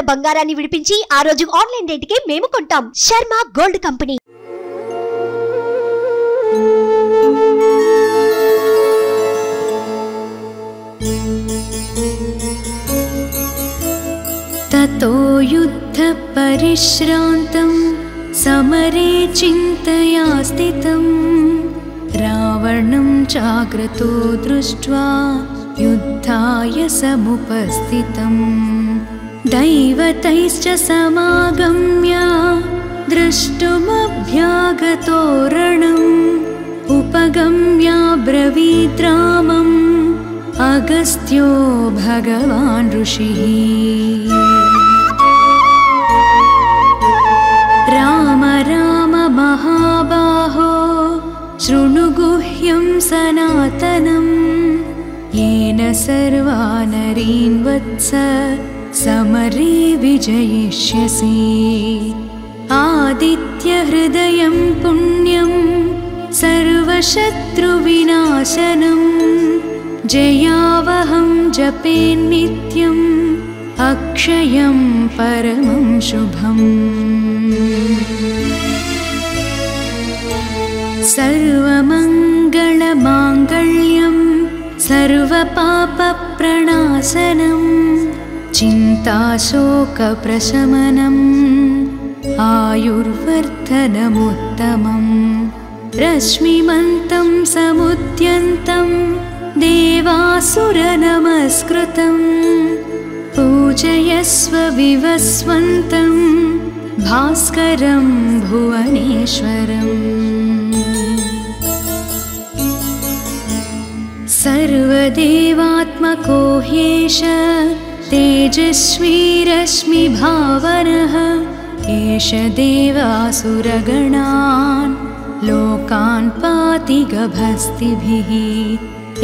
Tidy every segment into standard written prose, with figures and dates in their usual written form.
ఉన్న బంగారాన్ని విడిపించి ఆ రోజు ఆన్లైన్ రేటుకే మేము కొంటాం. Sharma gold company. ततो युद्ध परिश्रान्तं समरे चिन्तया स्थितं रावणं चाग्रतो दृष्ट्वा युद्धाय समुपस्थितं दैवतैश्च समागम्य द्रष्टुमभ्यागतो रणम् उपगम्य ब्रवीद्रामम् अगस्त्यो भगवान् ऋषिः राम राम महाबाहो शृणु गुह्यं सनातनं येन सर्वा नरीन् वत्स समरे विजयिष्यसि आदित्यहृदयं पुण्यं सर्वशत्रुविनाशनं जयावहं जपेन्नित्यम् अक्षयं परमं शुभम् सर्वमङ्गलमाङ्गल्यं सर्वपापप्रणाशनं चिन्ताशोकप्रशमनम् आयुर्वर्धनमुत्तमम् रश्मिमन्तं समुद्यन्तं देवासुरनमस्कृतं पूजयस्व विवस्वन्तं भास्करं भुवनेश्वरम् सर्वदेवात्मको ह्येष तेजस्वी रश्मिभावनः एष देवासुरगणान् लोकान् पाति गभस्तिभिः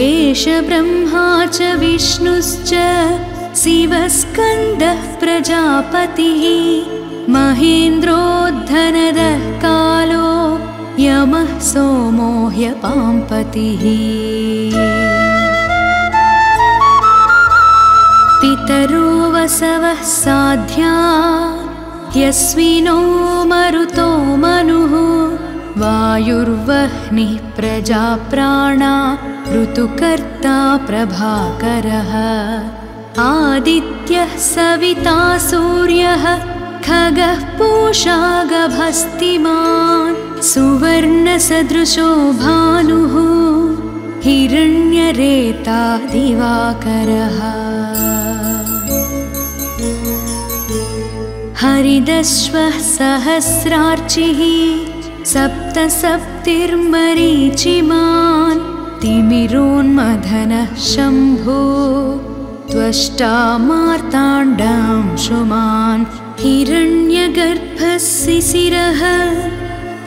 एष ब्रह्मा च विष्णुश्च शिवस्कन्दः प्रजापतिः महेन्द्रो धनदः कालो यमः सोमो ह्यपाम्पतिः पितरो वसवः साध्या ह्यस्विनो मरुतो मनुः वायुर्वह्निः प्रजाप्राणा ऋतुकर्ता प्रभाकरः आदित्यः सविता सूर्यः खगः पूषा गभस्तिमान् सुवर्णसदृशो भानुः हिरण्यरेता दिवाकरः हरिदश्वः सहस्रार्चिः सप्तसप्तिर्मरीचिमान् तिमिरोन्मथनः शम्भो त्वष्टा मार्ताण्डांशुमान् हिरण्यगर्भः शिशिरः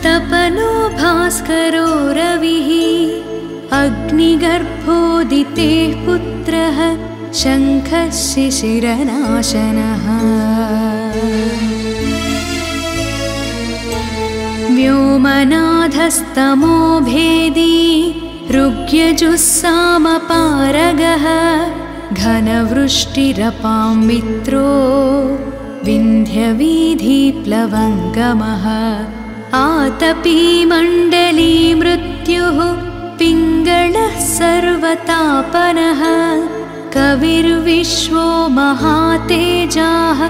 तपनो भास्करो रविः अग्निगर्भोदितेः पुत्रः शङ्खः शिशिरनाशनः व्योमनाथस्तमो भेदी ऋग्यजुस्सामपारगः घनवृष्टिरपां मित्रो विन्ध्यवीधिप्लवङ्गमः आतपी मण्डली मृत्युः पिङ्गळः सर्वतापनः कविर्विश्वो महातेजाः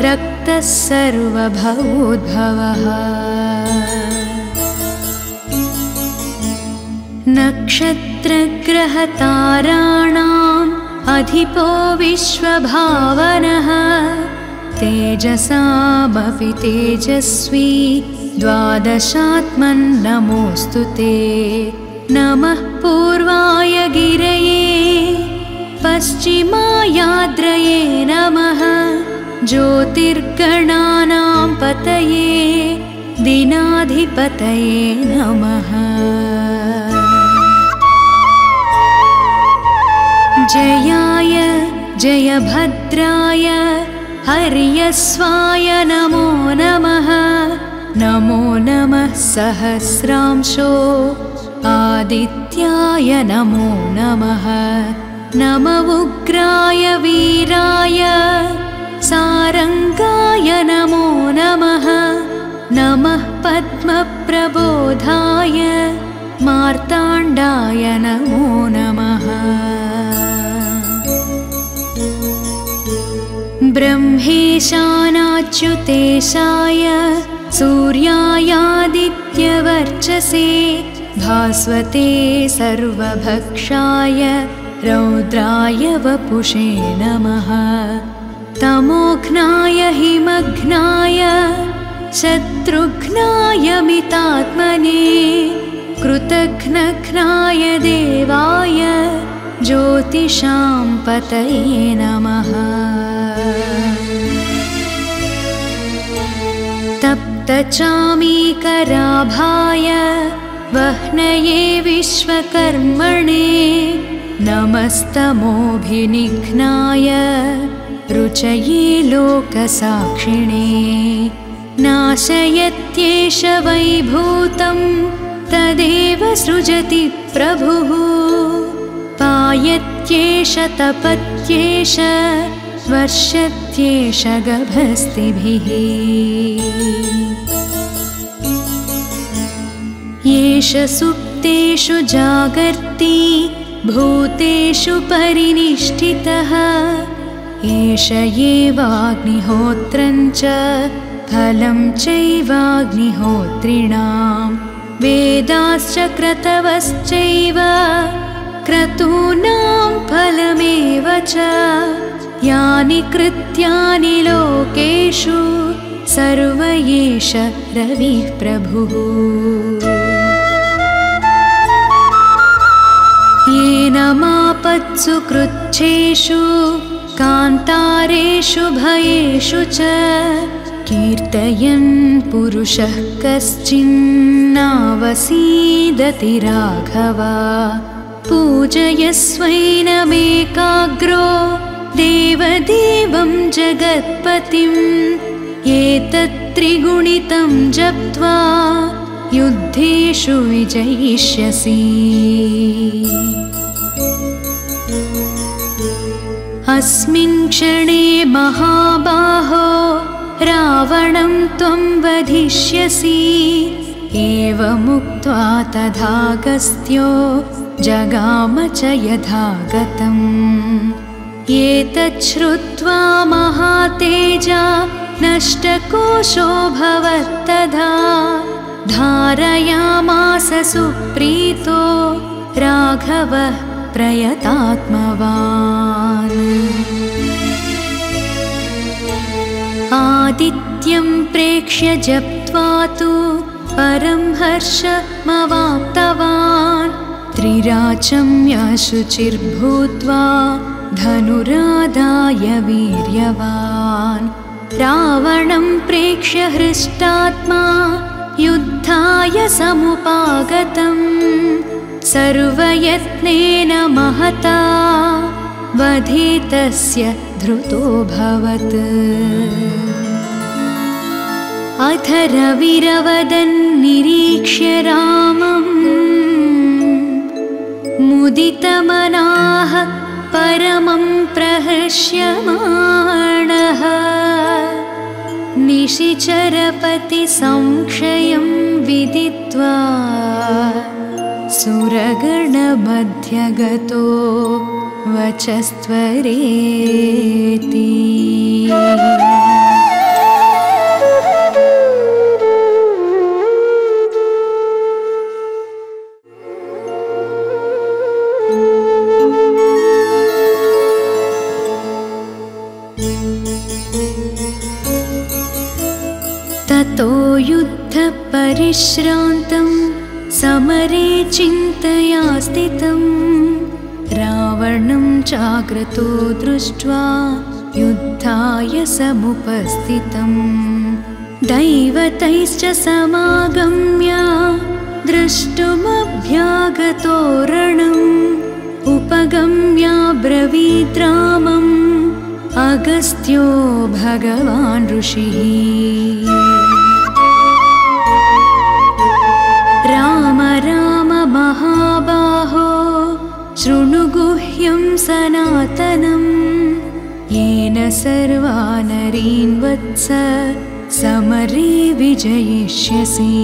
रक्तः सर्वभवोद्भवः नक्षत्रग्रहताराणाम् अधिपो विश्वभावनः तेजसामपि तेजस्वी द्वादशात्मन्नमोऽस्तु ते नमः पूर्वाय गिरये पश्चिमायाद्रये नमः ज्योतिर्गणानां पतये दिनाधिपतये नमः जयाय जयभद्राय हर्यस्वाय नमो नमः नमो नमः सहस्रांशो आदित्याय नमो नमः नम उग्राय वीराय सारंग नमः पद्मप्रबोधाय मार्ताण्डाय नमो नमः। ब्रह्मेशानाच्युतेशाय सूर्यायादित्यवर्चसे भास्वते सर्वभक्षाय रौद्राय वपुषे नमः। तमोघ्नाय हिमघ्नाय शत्रुघ्नाय मितात्मने कृतघ्नघ्नाय देवाय ज्योतिषां पतये नमः। तप्तचामीकराभाय वह्नये विश्वकर्मणे नमस्तमोभिनिघ्नाय रुचये लोकसाक्षिणे। नाशयत्येष वैभूतं तदेव सृजति प्रभुः पायत्येष तपत्येष वर्षत्येष गभस्तिभिः। येष सुप्तेषु जागर्ति भूतेषु परिनिष्ठितः एष एवाग्निहोत्रं च फलं चैवाग्निहोत्रिणां वेदाश्च क्रतवश्चैव क्रतूनां फलमेव च यानि कृत्यानि लोकेषु सर्व एष रविः प्रभुः। येन मापत्सु कृच्छेषु कान्तारेषु भयेषु च कीर्तयन् पुरुषः कश्चिन्नावसीदति राघव। पूजयस्वैनमेकाग्रो देवदेवं जगत्पतिम् एतत्त्रिगुणितं जप्त्वा युद्धेषु विजयिष्यसि। अस्मिन् क्षणे महाबाहो रावणं त्वं वधिष्यसि। एवमुक्त्वा तथागस्त्यो जगाम च यथागतम्। एतच्छ्रुत्वा महातेजा नष्टकोशोऽभवत्तदा धारयामास सुप्रीतो राघवः प्रयतात्मवान्। आदित्यं प्रेक्ष्य जप्त्वा तु परं हर्षमवाप्तवान्। त्रिराचम्याशुचिर्भूत्वा धनुरादाय वीर्यवान्। रावणं प्रेक्ष्य हृष्टात्मा युद्धाय समुपागतम्। सर्वयत्नेन महता वधितस्य धृतोऽभवत्। अथ रविरवदन्निरीक्ष्य रामम् मुदितमनाः परमं प्रहर्ष्यमाणः। निशिचरपतिसंक्षयं विदित्वा सुरगणमध्यगतो वचस्त्वरेति। ततो युद्धपरिश्रान्तं समरे चिन्तया स्थितं। रावणं जाग्रतो दृष्ट्वा युद्धाय समुपस्थितं। दैवतैश्च समागम्य द्रष्टुमभ्यागतो रणम्। उपगम्याब्रवीद् रामम् अगस्त्यो भगवान् ऋषिः। राम राम महाबाहो शृणु गुह्यं सनातनम्। येन सर्वा नरीन् वत्स समरे विजयिष्यसि।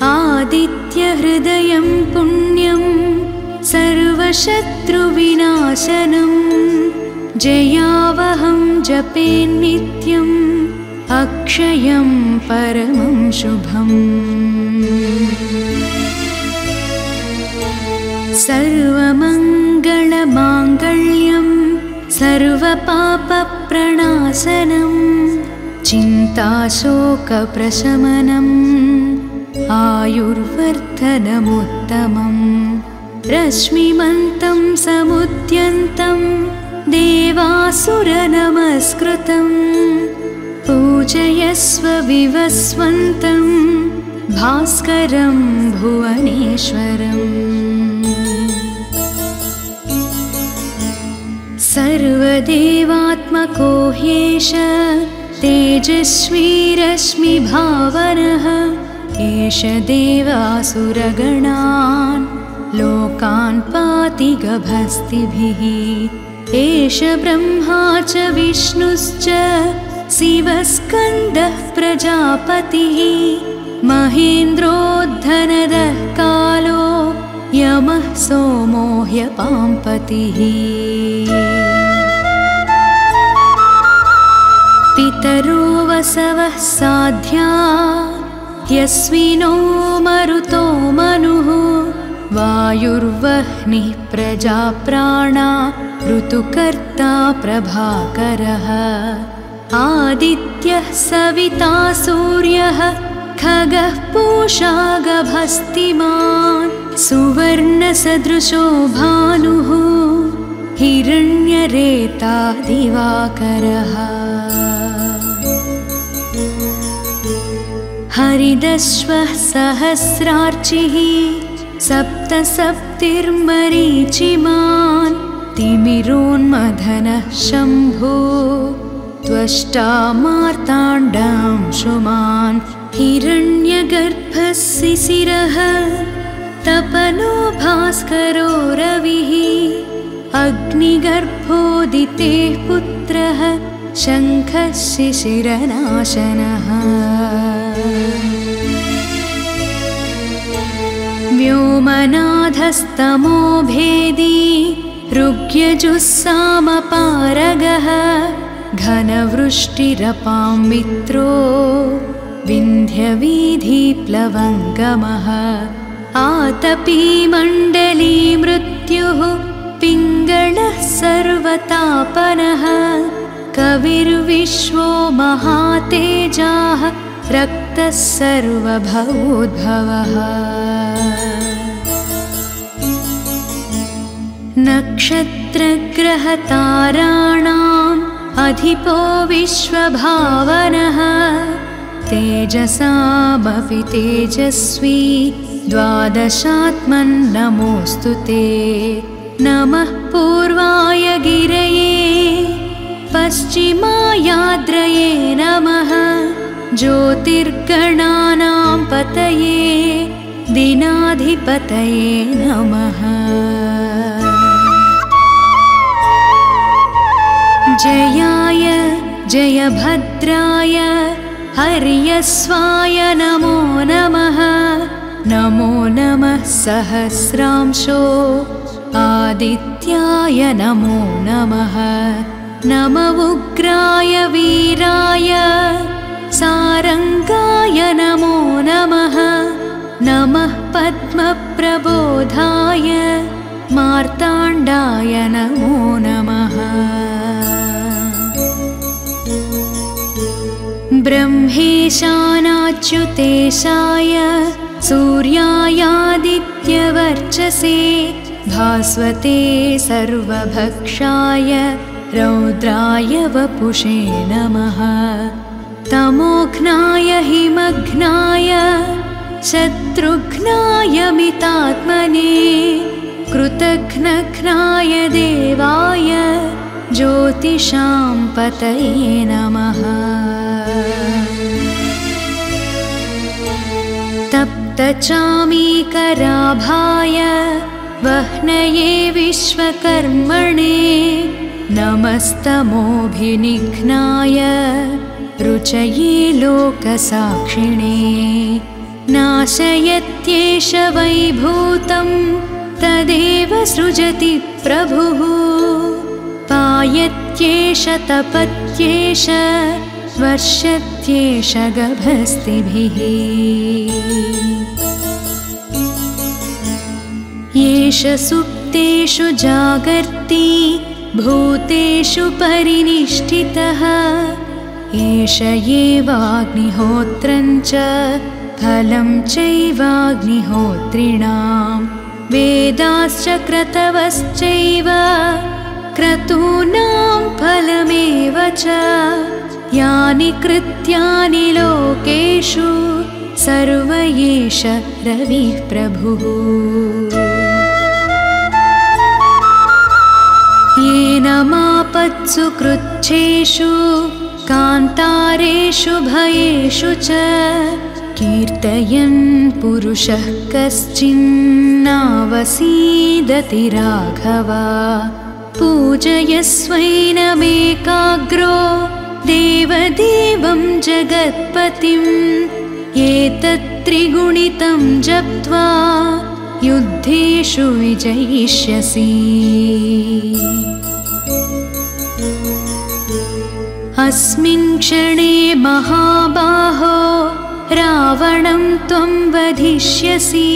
आदित्यहृदयं पुण्यं सर्वशत्रुविनाशनम् जयावहं जपेन्नित्यम् अक्षयं परमं शुभम्। सर्वमङ्गलमाङ्गल्यं सर्वपापप्रणाशनम् चिन्ताशोकप्रशमनम् आयुर्वर्धनमुत्तमम्। रश्मिमन्तं समुद्यन्तं देवासुरनमस्कृतं पूजयस्व विवस्वन्तं भास्करं भुवनेश्वरम्। सर्वदेवात्मको ह्येष तेजस्वी रश्मिभावनः एष देवासुरगणान् लोकान् पाति गभस्तिभिः। एष ब्रह्मा च विष्णुश्च शिवस्कन्दः प्रजापतिः महेन्द्रोद्धनदः कालो यमः सोमो ह्यपाम्पतिः। पितरो वसवः साध्या यस्विनो मरुतो मनुः वायुर्वह्निः प्रजाप्राणा ऋतुकर्ता प्रभाकरः। आदित्यः सविता सूर्यः खगः पूषा गभस्तिमान् सुवर्णसदृशो भानुः हिरण्यरेता दिवाकरः। हरिदश्वः सहस्रार्चिः सप्तसप्तिर्मरीचिमान् तिमिरोन्मथनः शम्भो त्वष्टा मार्ताण्डांशुमान् हिरण्यगर्भः शिशिरः तपनो भास्करो रविः अग्निगर्भोदितेः पुत्रः शङ्खः शिशिरनाशनः। व्योमनाथस्तमो भेदी ऋग्यजुस्सामपारगः घनवृष्टिरपां मित्रो विन्ध्यवीधिप्लवङ्गमः। आतपी मण्डली मृत्युः पिङ्गळः सर्वतापनः कविर्विश्वो महातेजाः रक्तः सर्वभवोद्भवः। नक्षत्रग्रहताराणाम् अधिपो विश्वभावनः तेजसामपि तेजस्वी द्वादशात्मन्नमोऽस्तु ते। नमः पूर्वाय गिरये पश्चिमायाद्रये नमः ज्योतिर्गणानां पतये दिनाधिपतये नमः। जयाय जयभद्राय हर्यस्वाय नमो नमः। नमो नमः सहस्रांशो आदित्याय नमो नमः। नम उग्राय वीराय सारंगाय नमो नमः। नमः पद्मप्रबोधाय मार्ताण्डाय नमो नमः। ब्रह्मेशानाच्युतेशाय सूर्यायादित्यवर्चसे भास्वते सर्वभक्षाय रौद्राय वपुषे नमः। तमोघ्नाय हिमघ्नाय शत्रुघ्नाय मितात्मने कृतघ्नघ्नाय देवाय ज्योतिषां पतये नमः। तप्तचामीकराभाय वह्नये विश्वकर्मणे नमस्तमोभिनिघ्नाय रुचिराय प्रलयविपर्यये लोकसाक्षिणे नाशयत्येष वैभूतं तदेव सृजति प्रभुः पायत्येष तपत्येष वर्षत्येष गभस्तिभिः येष सुप्तेषु जागर्ति भूतेषु परिनिष्ठितः एष एवाग्निहोत्रं च फलं चैवाग्निहोत्रिणां वेदाश्च क्रतवश्चैव क्रतूनां फलमेव च यानि कृत्यानि लोकेषु सर्व एष रविः प्रभुः येन मापत्सु कृच्छेषु कान्तारेषु भयेषु च कीर्तयन् पुरुषः कश्चिन्नावसीदति राघव पूजयस्वैनमेकाग्रो देवदेवं जगत्पतिम् एतत् त्रिगुणितं जप्त्वा युद्धेषु विजयिष्यसि अस्मिन् क्षणे महाबाहो रावणं त्वं वधिष्यसि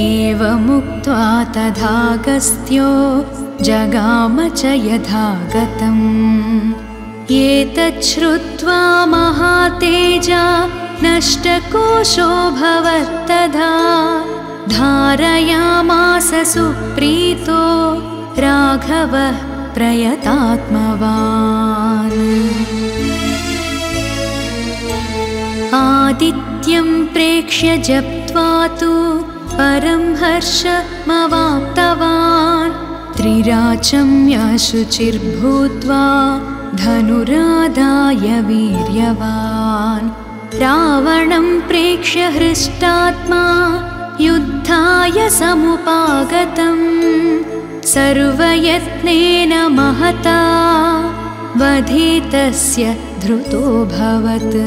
एवमुक्त्वा तथागस्त्यो जगाम च यथागतम् एतत् श्रुत्वा महातेजा नष्टकोशो भवत्तदा धारयामास सुप्रीतो राघवः प्रयतात्मवान् आदित्यं प्रेक्ष्य जप्त्वा तु परं हर्षमवाप्तवान् त्रिराचम्यशुचिर्भूत्वा धनुरादाय वीर्यवान् रावणं प्रेक्ष्य हृष्टात्मा युद्धाय समुपागतम् सर्वयत्नेन महता वधितस्य धृतोऽभवत्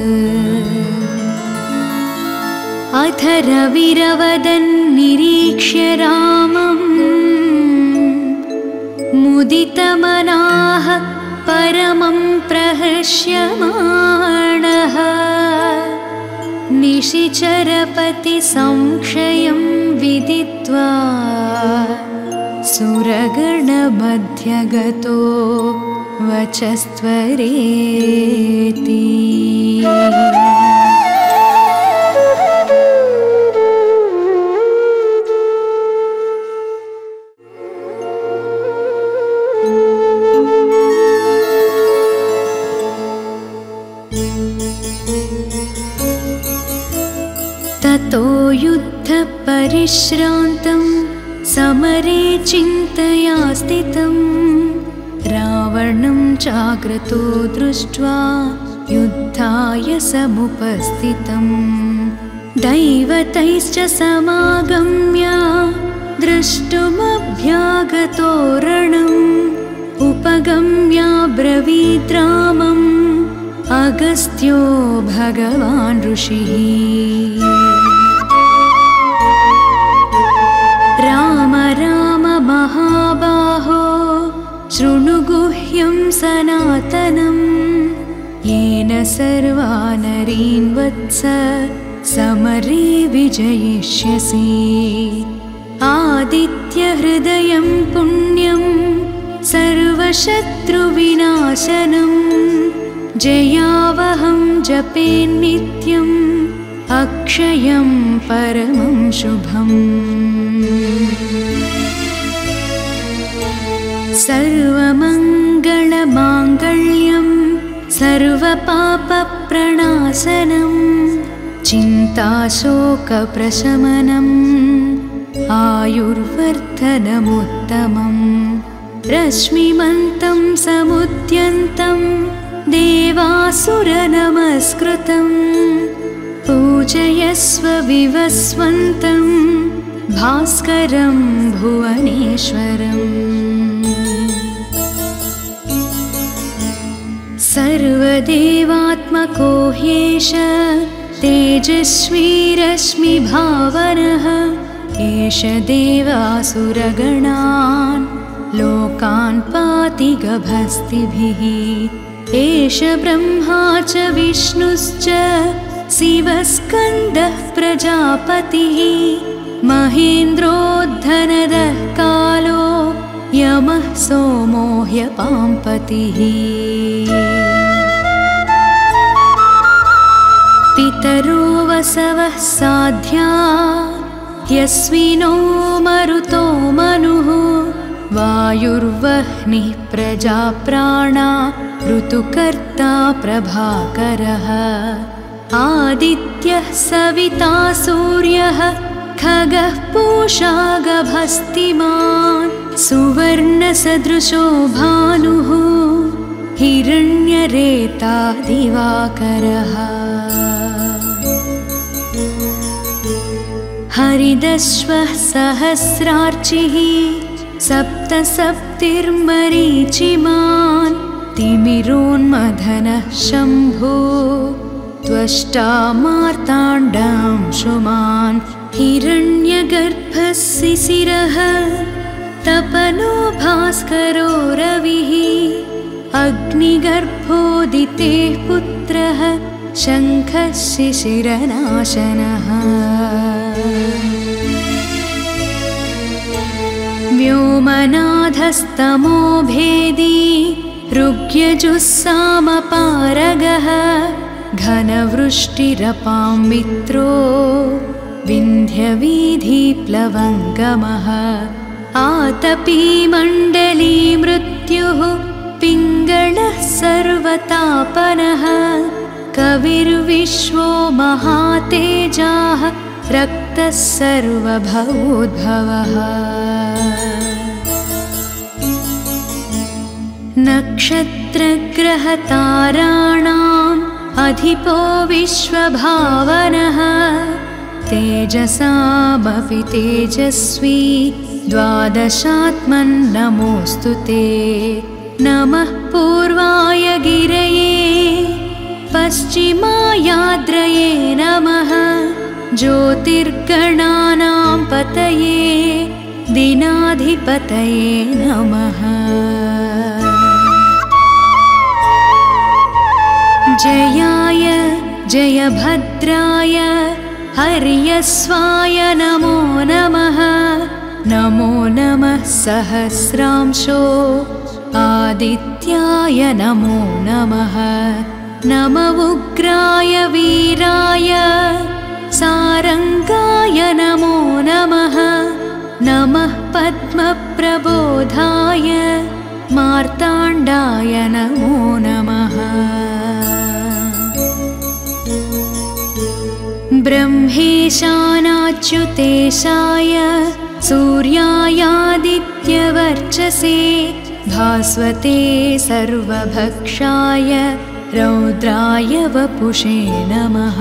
अथ रविरवदन्निरीक्ष्य रामम् मुदितमनाः परमं प्रहर्ष्यमाणः निशिचरपतिसंक्षयं विदित्वा सुरगणमध्यगतो वचस्त्वरेति ततो युद्धपरिश्रान्तं समरे चिन्तया स्थितं रावणं चाग्रतो दृष्ट्वा युद्धाय समुपस्थितं दैवतैश्च समागम्य द्रष्टुमभ्यागतो रणम् उपगम्याब्रवीद् रामम् अगस्त्यो भगवान् ऋषिः राम राम महाबाहो शृणु गुह्यं सनातनम् येन सर्वा नरीन् वत्स समरे विजयिष्यसि आदित्यहृदयं पुण्यं सर्वशत्रुविनाशनम् जयावहं जपेन्नित्यम् अक्षयं परमं शुभम् सर्वमङ्गलमाङ्गल्यं सर्वपापप्रणाशनं चिन्ताशोकप्रशमनम् आयुर्वर्धनमुत्तमम् रश्मिमन्तं समुद्यन्तं देवासुरनमस्कृतम् पूजयस्व विवस्वन्तं भास्करं भुवनेश्वरम् सर्वदेवात्मको ह्येष तेजस्वी रश्मिभावनः एष देवासुरगणान् लोकान् पाति गभस्तिभिः एष ब्रह्मा च विष्णुश्च शिवस्कन्दः प्रजापतिः महेन्द्रोद्धनदः कालो यमः सोमो ह्यपाम्पतिः पितरो वसवः साध्या यस्विनो मरुतो मनुः वायुर्वह्निः प्रजाप्राणा ऋतुकर्ता प्रभाकरः आदित्यः सविता सूर्यः खगः पूषा गभस्तिमान् सुवर्णसदृशो भानुः हिरण्यरेता दिवाकरः हरिदश्वः सहस्रार्चिः सप्तसप्तिर्मरीचिमान् तिमिरोन्मथनः शम्भो त्वष्टा मार्ताण्डांशुमान् हिरण्यगर्भः शिशिरः तपनो भास्करो रविः अग्निगर्भोदितेः पुत्रः शङ्खः शिशिरनाशनः व्योमनाथस्तमो भेदी ऋग्यजुस्सामपारगः घनवृष्टिरपां मित्रो विन्ध्यवीधिप्लवङ्गमः आतपी मण्डली मृत्युः पिङ्गळः सर्वतापनः कविर्विश्वो महातेजाः रक्तः सर्वभवोद्भवः नक्षत्रग्रहताराणाम् अधिपो विश्वभावनः तेजसामपि तेजस्वी द्वादशात्मन्नमोऽस्तु ते नमः पूर्वाय गिरये पश्चिमायाद्रये नमः ज्योतिर्गणानां पतये दिनाधिपतये नमः जयाय जयभद्राय हर्यस्वाय नमो नमः नमो नमः सहस्रांशो आदित्याय नमो नमः नम उग्राय वीराय सारंगाय नमो नमः नमः पद्मप्रबोधाय मार्ताण्डाय नमो नमः ब्रह्मेशानाच्युतेशाय सूर्यायादित्यवर्चसे भास्वते सर्वभक्षाय रौद्राय वपुषे नमः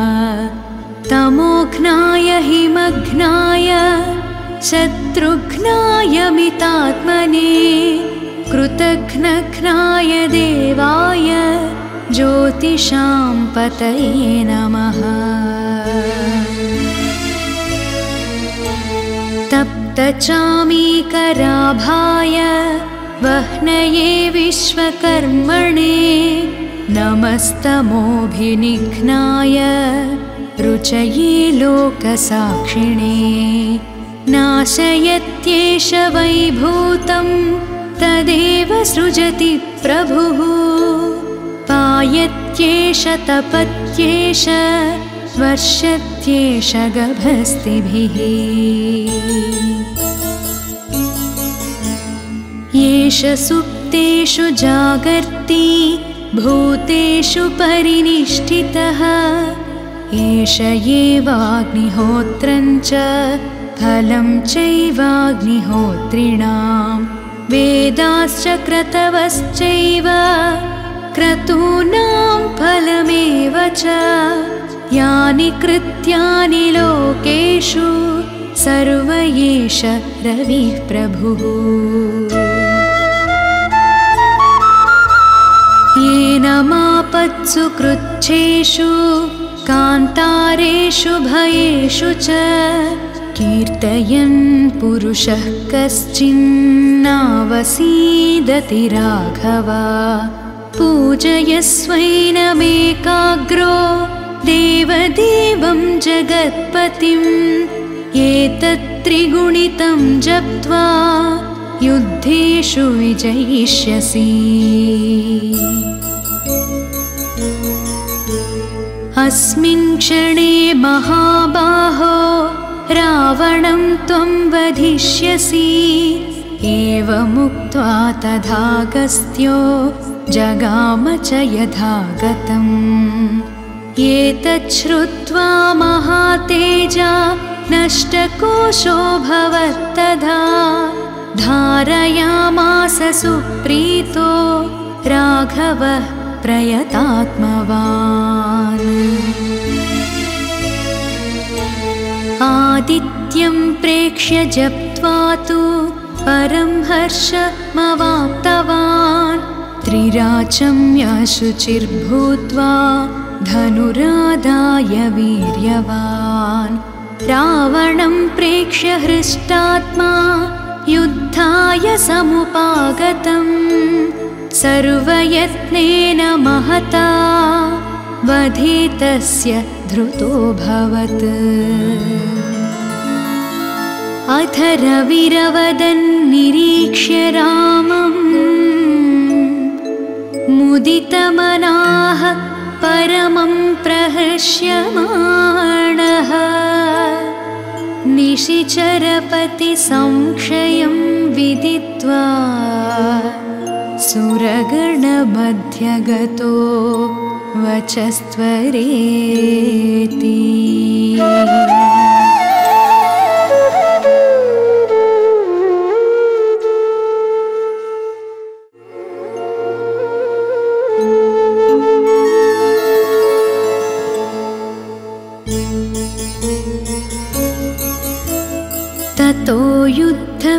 तमोघ्नाय हिमघ्नाय शत्रुघ्नाय मितात्मने कृतघ्नघ्नाय देवाय ज्योतिषां पतये नमः तप्तचामीकराभाय वह्नये विश्वकर्मणे नमस्तमोभिनिघ्नाय रुचये लोकसाक्षिणे नाशयत्येष वैभूतं तदेव सृजति प्रभुः पायत्येष तपत्येष वर्षत्येष गभस्तिभिः येष सुप्तेषु जागर्ति भूतेषु परिनिष्ठितः एष एवाग्निहोत्रं च फलं चैवाग्निहोत्रिणां वेदाश्च क्रतवश्चैव क्रतूनां फलमेव च यानि कृत्यानि लोकेषु सर्व एष रविः प्रभुः येन मापत्सु कृच्छ्रेषु कान्तारेषु भयेषु च कीर्तयन् पुरुषः कश्चिन्नावसीदति राघव पूजयस्वैनमेकाग्रो देवदेवं जगत्पतिम् एतत्त्रिगुणितं जप्त्वा युद्धेषु विजयिष्यसि। अस्मिन् क्षणे महाबाहो रावणं त्वं वधिष्यसि। एवमुक्त्वा तथागस्त्यो जगाम च यथागतम्। एतत् श्रुत्वा महातेजा नष्टकोशोऽभवत्तदा धारयामास सुप्रीतो राघवः प्रयतात्मवान्। आदित्यं प्रेक्ष्य जप्त्वा तु परं हर्षमवाप्तवान्। त्रिराचम्यशुचिर्भूत्वा धनुरादाय वीर्यवान्। रावणं प्रेक्ष्य हृष्टात्मा युद्धाय समुपागतम्। सर्वयत्नेन महता वधे तस्य धृतोऽभवत्। अथ रविरवदन्निरीक्ष्य रामम् मुदितमनाः परमं प्रहर्ष्यमाणः। निशिचरपतिसंक्षयं विदित्वा सुरगणमध्यगतो वचस्त्वरेति। ततो युद्धपरिश्रान्तं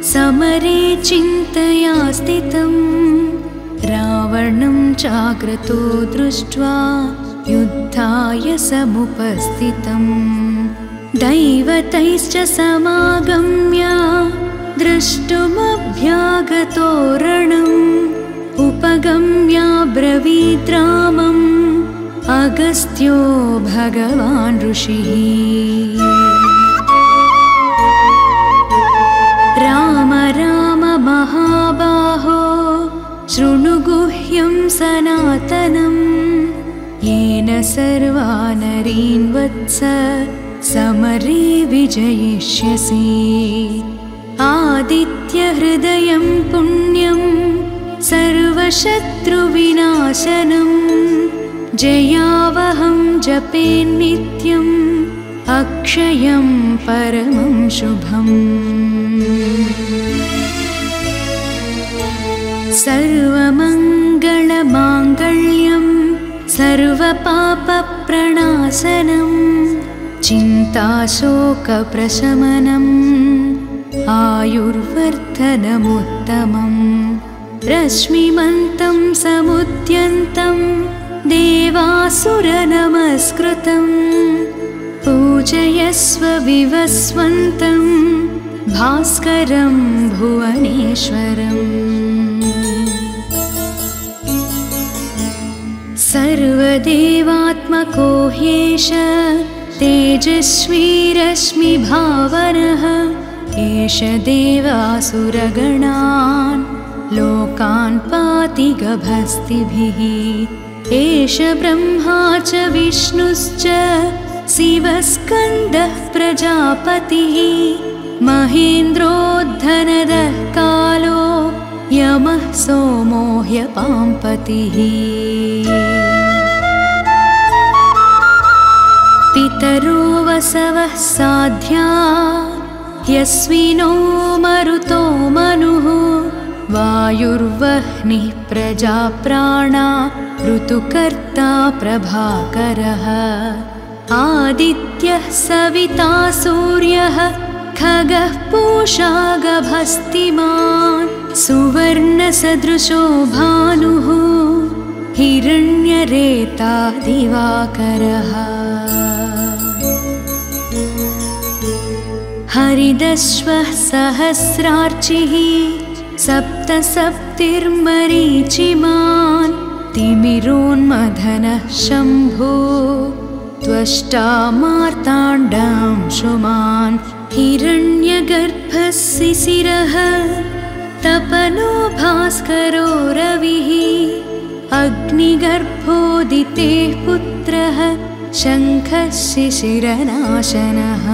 समरे चिन्तया स्थितं। रावणं चाग्रतो दृष्ट्वा युद्धाय समुपस्थितं। दैवतैश्च समागम्य द्रष्टुमभ्यागतो रणम्। उपगम्याब्रवीद् रामम् अगस्त्यो भगवान् ऋषिः। राम राम महाबाहो शृणु गुह्यं सनातनम्। येन सर्वा नरीन् वत्स समरे विजयिष्यसि। आदित्यहृदयं पुण्यं सर्वशत्रुविनाशनम्। जयावहं जपेन्नित्यम् अक्षयं परमं शुभम्। सर्वमङ्गलमाङ्गल्यं सर्वपापप्रणाशनम्। चिन्ताशोकप्रशमनम् आयुर्वर्धनमुत्तमम्। रश्मिमन्तं समुद्यन्तं देवासुरनमस्कृतं। पूजयस्व विवस्वन्तं भास्करं भुवनेश्वरम्। सर्वदेवात्मको ह्येष तेजस्वी रश्मिभावनः। एष देवासुरगणान् लोकान् पाति गभस्तिभिः। एष ब्रह्मा च विष्णुश्च शिवस्कन्दः प्रजापतिः। महेन्द्रोद्धनदः कालो यमः सोमो ह्यपाम्पतिः। पितरो वसवः साध्या यस्विनो मरुतो मनुः। वायुर्वह्निः प्रजाप्राणा ऋतुकर्ता प्रभाकरः। आदित्यः सविता सूर्यः खगः पूषा गभस्तिमान्। सुवर्णसदृशो भानुः हिरण्यरेता दिवाकरः हरिदश्वः सहस्रार्चिः सप्तसप्तिर्मरीचिमान् तिमिरोन्मथनः शम्भो त्वष्टा मार्ताण्डांशुमान् हिरण्यगर्भः शिशिरः तपनो भास्करो रविः अग्निगर्भोदितेः पुत्रः शङ्खः शिशिरनाशनः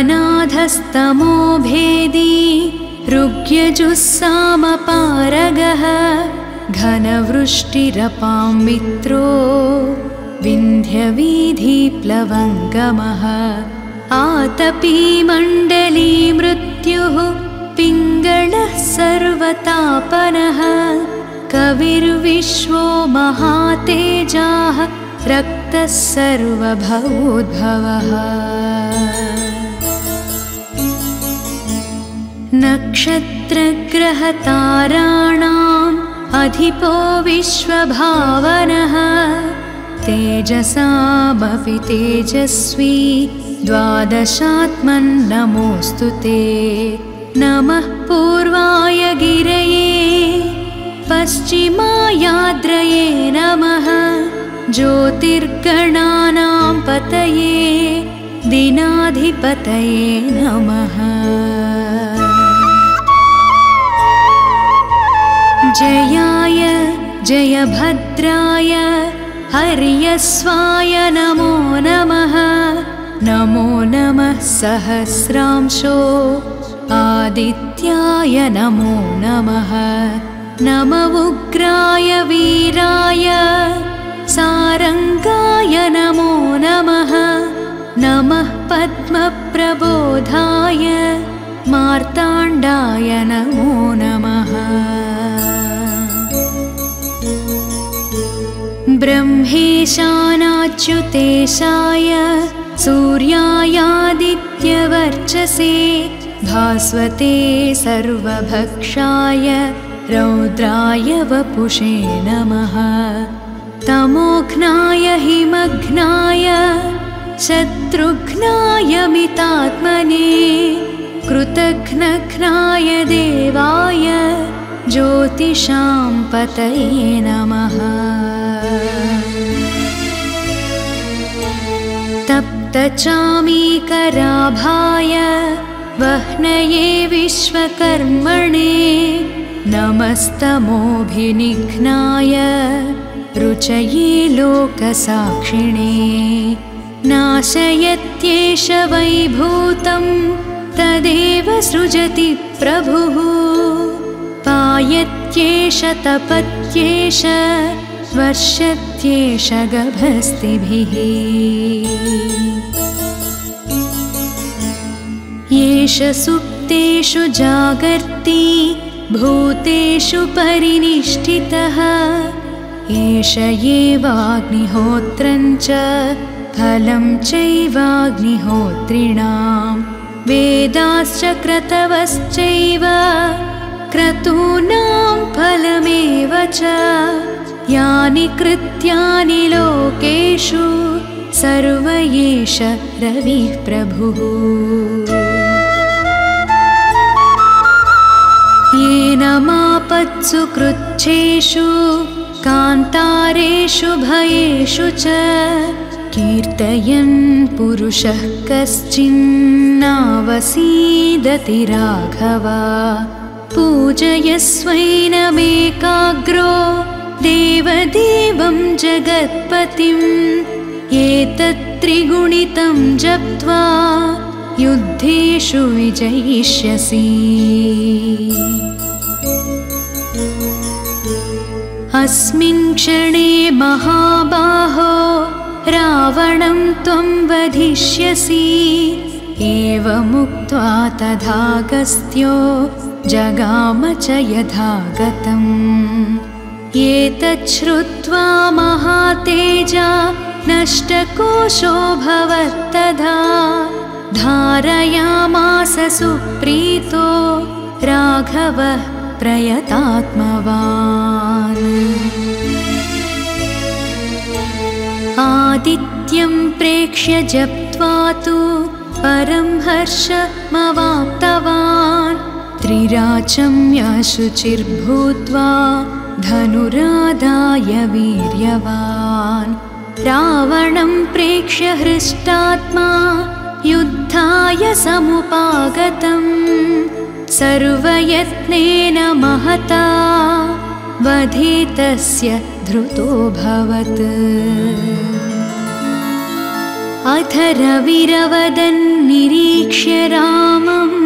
व्योमनाथस्तमो भेदी ऋग्यजुस्सामपारगः घनवृष्टिरपां मित्रो विन्ध्यवीधिप्लवङ्गमः आतपी मण्डली मृत्युः पिङ्गळः सर्वतापनः कविर्विश्वो महातेजाः रक्तः सर्वभवोद्भवः नक्षत्रग्रहताराणाम् अधिपो विश्वभावनः तेजसामपि तेजस्वी द्वादशात्मन्नमोऽस्तु ते नमः पूर्वाय गिरये पश्चिमायाद्रये नमः ज्योतिर्गणानां पतये दिनाधिपतये नमः जयाय जयभद्राय हर्यस्वाय नमो नमः नमो नमः सहस्रांशो आदित्याय नमो नमः नम उग्राय वीराय सारंगाय नमो नमः नमः पद्मप्रबोधाय मार्ताण्डाय नमो नमः ब्रह्मेशानाच्युतेशाय सूर्यायादित्यवर्चसे भास्वते सर्वभक्षाय रौद्राय वपुषे नमः तमोघ्नाय हिमघ्नाय शत्रुघ्नाय मितात्मने कृतघ्नघ्नाय देवाय ज्योतिषां पतये नमः तप्तचामीकराभाय वह्नये विश्वकर्मणे नमस्तमोभिनिघ्नाय रुचये लोकसाक्षिणे नाशयत्येष वैभूतं तदेव सृजति प्रभुः पायत्येष तपत्येष वर्षत्येष गभस्तिभिः येष सुप्तेषु जागर्ति भूतेषु परिनिष्ठितः एष एवाग्निहोत्रं च फलं चैवाग्निहोत्रिणां वेदाश्च क्रतवश्चैव क्रतूनां फलमेव च यानि कृत्यानि लोकेषु सर्व एष रविः प्रभुः येन मापत्सु कृच्छेषु कान्तारेषु भयेषु च कीर्तयन् पुरुषः कश्चिन्नावसीदति राघव पूजयस्वैनमेकाग्रो देवदेवं जगत्पतिम् एतत्त्रिगुणितं जप्त्वा युद्धेषु विजयिष्यसि अस्मिन् क्षणे महाबाहो रावणं त्वं वधिष्यसि एवमुक्त्वा तथागस्त्यो जगाम च यथागतम् एतच्छ्रुत्वा महातेजा नष्टकोशो भवत्तदा धारयामास सुप्रीतो राघवः प्रयतात्मवान्। आदित्यं प्रेक्ष्य जप्त्वा तु परं हर्षमवाप्तवान्। त्रिराचम्यशुचिर्भूत्वा धनुरादाय वीर्यवान्। रावणं प्रेक्ष्य हृष्टात्मा युद्धाय समुपागतम्। सर्वयत्नेन महता वधितस्य धृतोऽभवत्। अथ रविरवदन्निरीक्ष्य रामम्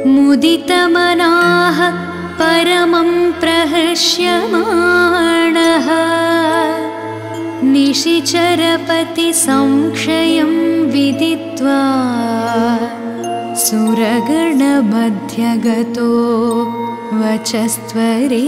मुदितमनाः परमं प्रहर्ष्यमाणः। निशिचरपतिसंक्षयं विदित्वा सुरगणमध्यगतो वचस्त्वरेति।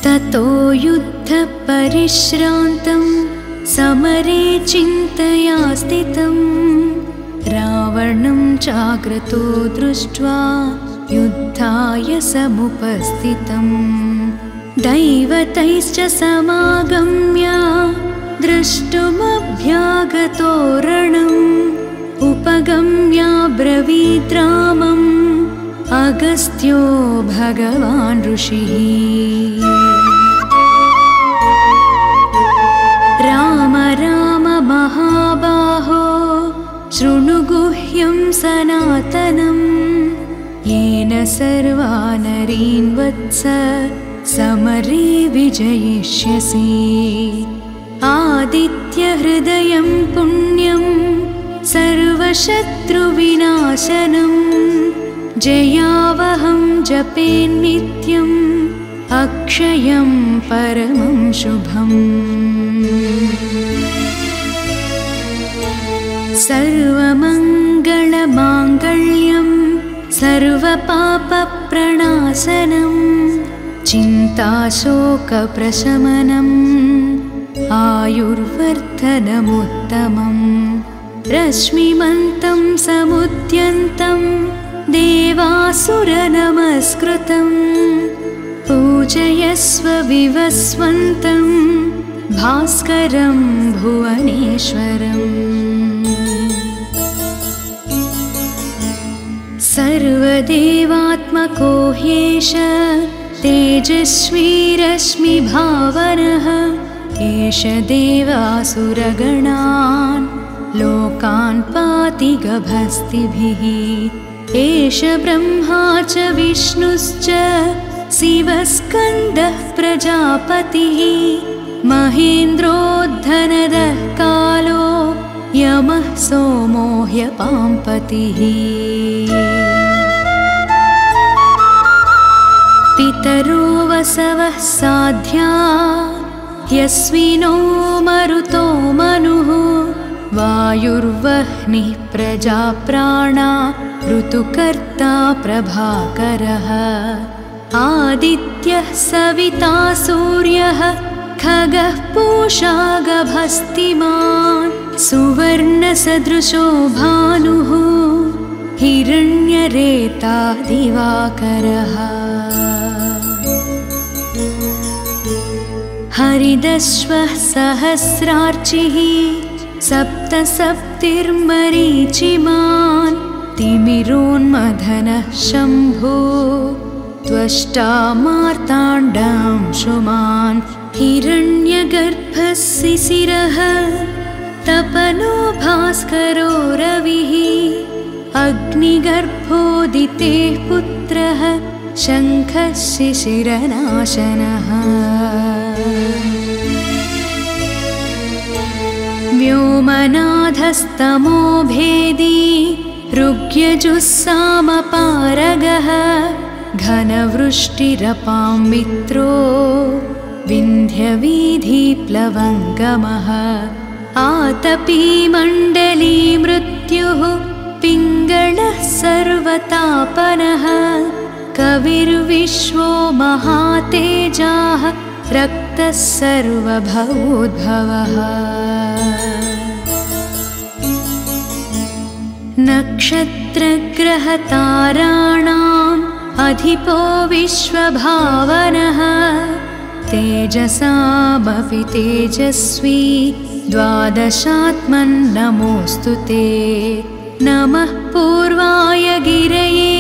ततो युद्धपरिश्रान्तं समरे चिन्तया स्थितं। रावणं चाग्रतो दृष्ट्वा युद्धाय समुपस्थितं। दैवतैश्च समागम्य द्रष्टुमभ्यागतो रणम्। उपगम्याब्रवीद् रामम् अगस्त्यो भगवान् ऋषिः। राम राम महाबाहो शृणु गुह्यं सनातनम्। येन सर्वा नरीन् वत्स समरे विजयिष्यसि। आदित्यहृदयं पुण्यं सर्वशत्रुविनाशनम्। जयावहं जपेन्नित्यम् अक्षयं परमं शुभम्। सर्वमङ्गलमाङ्गल्यं सर्वपापप्रणाशनम्। चिन्ताशोकप्रशमनम् आयुर्वर्धनमुत्तमम्। रश्मिमन्तं समुद्यन्तं देवासुरनमस्कृतम्। पूजयस्व विवस्वन्तं भास्करं भुवनेश्वरम्। सर्वदेवात्मको ह्येष तेजस्वी रश्मिभावनः। एष देवासुरगणान् लोकान् पाति गभस्तिभिः। एष ब्रह्मा च विष्णुश्च शिवस्कन्दः प्रजापतिः। महेन्द्रोद्धनदः कालो यमः सोमो ह्यपाम्पतिः। पितरो वसवः साध्या यस्विनो मरुतो मनुः। वायुर्वह्निः प्रजाप्राणा ऋतुकर्ता प्रभाकरः। आदित्यः सविता सूर्यः खगः पूषा गभस्तिमान्। सुवर्णसदृशो भानुः हिरण्यरेता दिवाकरः। हरिदश्वः सहस्रार्चिः सप्तसप्तिर्मरीचिमान्। तिमिरोन्मथनः शम्भो त्वष्टा मार्ताण्डांशुमान्। हिरण्यगर्भः शिशिरः तपनो भास्करो रविः। अग्निगर्भोदितेः पुत्रः शङ्खः शिशिरनाशनः। व्योमनाथस्तमो भेदी ऋग्यजुस्सामपारगः। घनवृष्टिरपां मित्रो विन्ध्यवीधिप्लवङ्गमः आतपी मण्डली मृत्युः पिङ्गळः सर्वतापनः कविर्विश्वो महातेजाः रक्तः सर्वभवोद्भवः नक्षत्रग्रहताराणाम् अधिपो विश्वभावनः तेजसामपि तेजस्वी द्वादशात्मन्नमोऽस्तु ते नमः पूर्वाय गिरये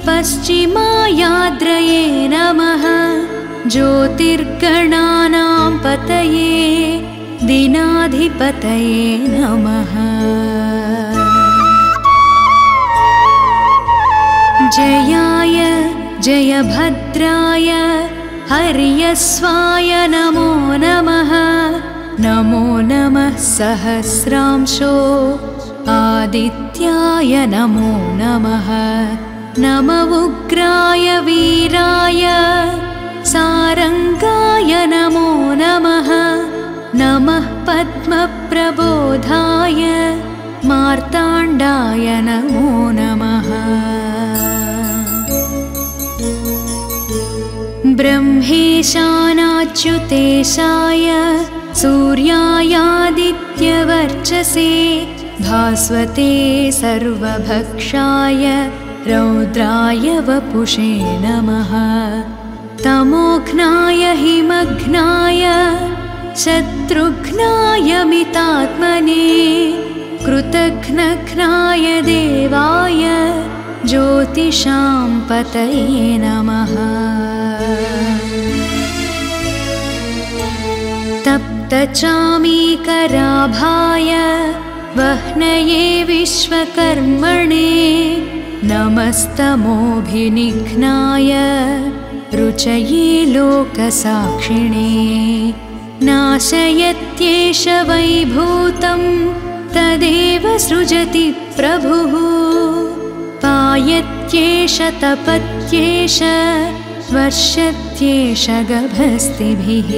पश्चिमायाद्रये नमः ज्योतिर्गणानां पतये दिनाधिपतये नमः जयाय जयभद्राय हर्यस्वाय नमो नमः नमो नमः सहस्रांशो आदित्याय नमो नमः नम उग्राय वीराय सारंगाय नमो नमः नमः पद्मप्रबोधाय मार्ताण्डाय नमो नमः ब्रह्मेशानाच्युतेशाय सूर्यायादित्यवर्चसे भास्वते सर्वभक्षाय रौद्राय वपुषे नमः तमोघ्नाय हिमघ्नाय शत्रुघ्नाय मितात्मने कृतघ्नघ्नाय देवाय ज्योतिषां पतये नमः तप्तचामीकराभाय वह्नये विश्वकर्मणे नमस्तमोभिनिघ्नाय रुचये लोकसाक्षिणे नाशयत्येष वैभूतं तदेव सृजति प्रभुः पायत्येष तपत्येष वर्षत्येष गभस्तिभिः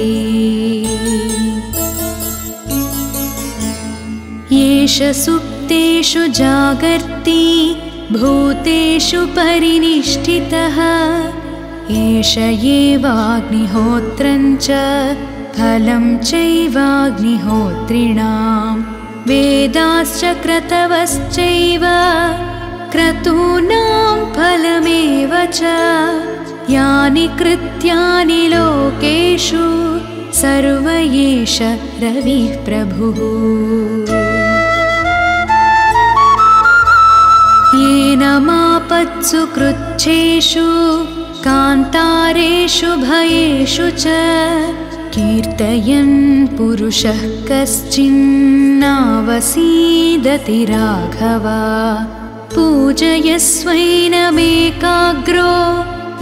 येष सुप्तेषु जागर्ति भूतेषु परिनिष्ठितः एष एवाग्निहोत्रं च फलं चैवाग्निहोत्रिणां वेदाश्च क्रतवश्चैव क्रतूनां फलमेव च यानि कृत्यानि लोकेषु सर्व एष रविः प्रभुः येन मापत्सु कृच्छेषु कान्तारेषु भयेषु च कीर्तयन् पुरुषः कश्चिन्नावसीदति राघव पूजयस्वैनमेकाग्रो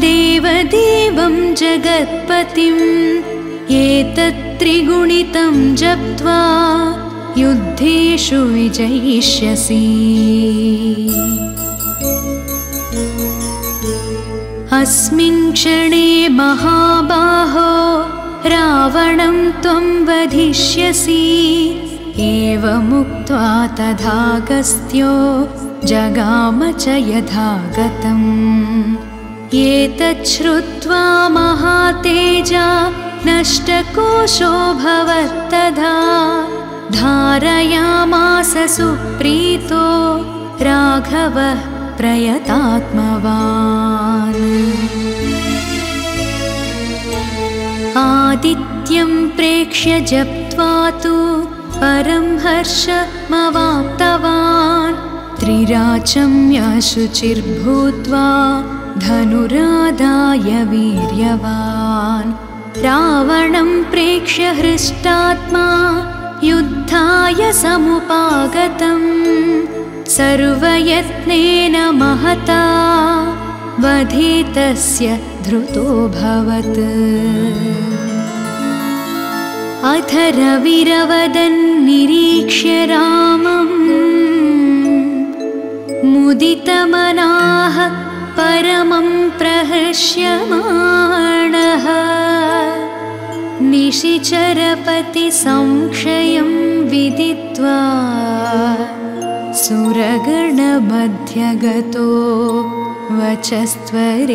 देवदेवं जगत्पतिम् एतत्त्रिगुणितं जप्त्वा युद्धेषु विजयिष्यसि अस्मिन् क्षणे महाबाहो रावणं त्वं वधिष्यसि एवमुक्त्वा तथागस्त्यो जगाम च यथागतम् एतत् श्रुत्वा महातेजा नष्टकोशो भवत्तदा धारयामास सुप्रीतो राघवः प्रयतात्मवान् आदित्यं प्रेक्ष्य जप्त्वा तु परं हर्षमवाप्तवान् त्रिराचम्यशुचिर्भूत्वा धनुरादाय वीर्यवान् रावणं प्रेक्ष्य हृष्टात्मा युद्धाय समुपागतम् सर्वयत्नेन महता वधितस्य धृतोऽभवत् अथ रविरवदन्निरीक्ष्य रामम् मुदितमनाः परमं प्रहर्ष्यमाणः निशिचरपति संक्षयं विदित्वा सुरगणमध्यगतो वचस्त्वरेति।